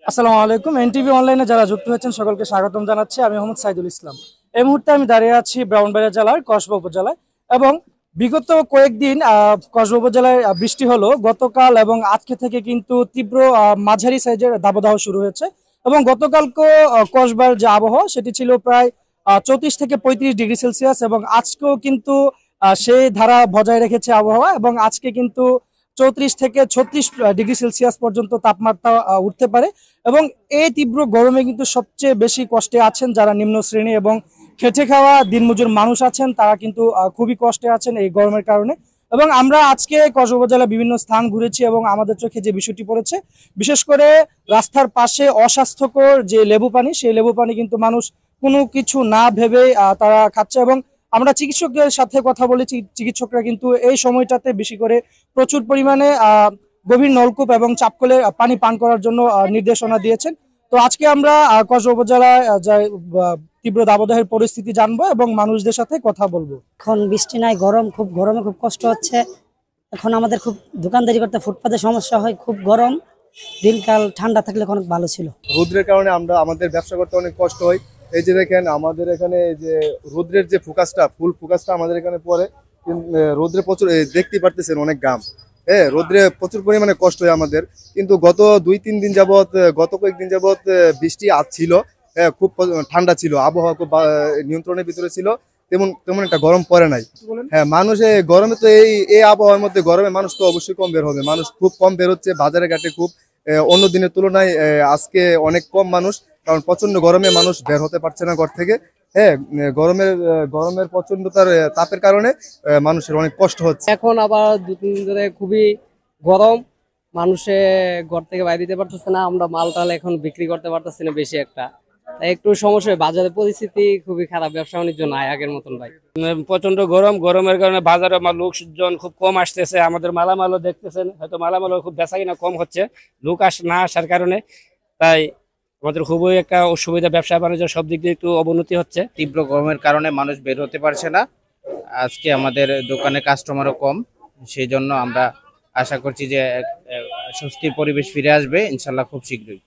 আসসালামু আলাইকুম। এনটিভি অনলাইনে যারা যুক্ত হয়েছেন সকলকে স্বাগতম জানাচ্ছি। আমি মোহাম্মদ সাইদুল ইসলাম। এই মুহূর্তে আমি দাঁড়িয়ে আছি ব্রাহ্মণবাড়িয়া জেলার কসবা উপজেলায় এবং বিগত কয়েকদিন কসবা উপজেলায় বৃষ্টি হলো গতকাল এবং আজকে থেকে কিন্তু তীব্র মাঝারি সাইজের দাবদাহ শুরু হয়েছে এবং গতকালকে কসবার যে আবহাওয়া সেটি ছিল প্রায় 34 থেকে 35 ডিগ্রি সেলসিয়াস এবং আজকেও কিন্তু সেই ধারা বজায় রেখেছে আবহাওয়া এবং আজকে কিন্তু 34 থেকে 36 ডিগ্রি সেলসিয়াস পর্যন্ত তাপমাত্রা উঠতে পারে এবং এই তীব্র গরমে কিন্তু সবচেয়ে বেশি কষ্টে আছেন যারা নিম্ন শ্রেণী এবং খেটে খাওয়া দিনমজুর মানুষ আছেন, তারা কিন্তু খুবই কষ্টে আছেন এই গরমের কারণে। এবং আমরা আজকে কসবা উপজেলার বিভিন্ন স্থান ঘুরেছি এবং আমাদের চোখে যে বিষয়টি পড়েছে, বিশেষ করে রাস্তার পাশে অস্বাস্থ্যকর যে লেবু পানি, সেই লেবু পানি কিন্তু মানুষ কোনো কিছু না ভেবে তারা খাচ্ছে এবং আমরা চিকিৎসকের সাথে কথা বলেছি। চিকিৎসকরা কিন্তু এই সময়টাতে বেশি করে প্রচুর পরিমাণে গভীর নলকূপ এবং চাপকলে পানি পান করার জন্য নির্দেশনা দিয়েছেন। তো আজকে আমরা কসবা উপজেলায় তীব্র দাবদাহের পরিস্থিতি জানবো এবং মানুষদের সাথে কথা বলবো। এখন বৃষ্টি নাই, গরম, খুব গরমে খুব কষ্ট হচ্ছে। এখন আমাদের খুব দোকানদারি করতে ফুটপাতে সমস্যা হয়, খুব গরম। দিনকাল ঠান্ডা থাকলে অনেক ভালো ছিল। রোদ্রের কারণে আমাদের ব্যবসা করতে অনেক কষ্ট হয়। এই যে দেখেন আমাদের এখানে যে রোদ্রের যে ফোকাসটা, ফুল ফোকাসটা আমাদের এখানে পড়ে। রোদ্রে প্রচুর দেখতেই পারতেছেন অনেক ঘাম। হ্যাঁ, রোদ্রে প্রচুর পরিমাণে কষ্ট হয় আমাদের। কিন্তু গত 2-3 দিন যাবত, গত কয়েকদিন যাবত বৃষ্টি ছিল। হ্যাঁ, খুব ঠান্ডা ছিল, আবহাওয়া খুব নিয়ন্ত্রণের ভিতরে ছিল। তেমন তেমন একটা গরম পড়ে নাই। হ্যাঁ, মানুষ গরমে তো এই আবহাওয়ার মধ্যে গরমে মানুষ তো অবশ্যই কম বের হবে। মানুষ খুব কম বের হচ্ছে বাজারে ঘাটে, খুব অন্য দিনের তুলনায় আজকে অনেক কম মানুষ, কারণ প্রচন্ড গরমে মানুষ বের হতে পারছে না ঘর থেকে। হ্যাঁ, গরমের প্রচন্ডতার তাপের কারণে মানুষের অনেক কষ্ট হচ্ছে। এখন আবার 2-3 দিন ধরে খুবই গরম, মানুষে ঘর থেকে বাইরে দিতে পারতেছে না। আমরা মাল টাল এখন বিক্রি করতে পারতেছি না বেশি একটা, তাই একটু সমস্যা হয়। বাজারের পরিস্থিতি খুবই খারাপ, ব্যবসা বাণিজ্য নাই আগের মতন ভাই। প্রচন্ড গরমের কারণে বাজারে লোকজন খুব কম আসতেছে। আমাদের মালামালও দেখতেছেন, হয়তো মালামালও খুব বেচাকিনা কম হচ্ছে লোক না আসার কারণে। তাই আমাদের খুবই একটা অসুবিধা, ব্যবসা বাণিজ্য সব দিক দিয়ে একটু অবনতি হচ্ছে। তীব্র গরমের কারণে মানুষ বের হতে পারছে না। আজকে আমাদের দোকানে কাস্টমারও কম, সেই জন্য আমরা আশা করছি যে স্বস্তির পরিবেশ ফিরে আসবে ইনশাল্লাহ খুব শীঘ্রই।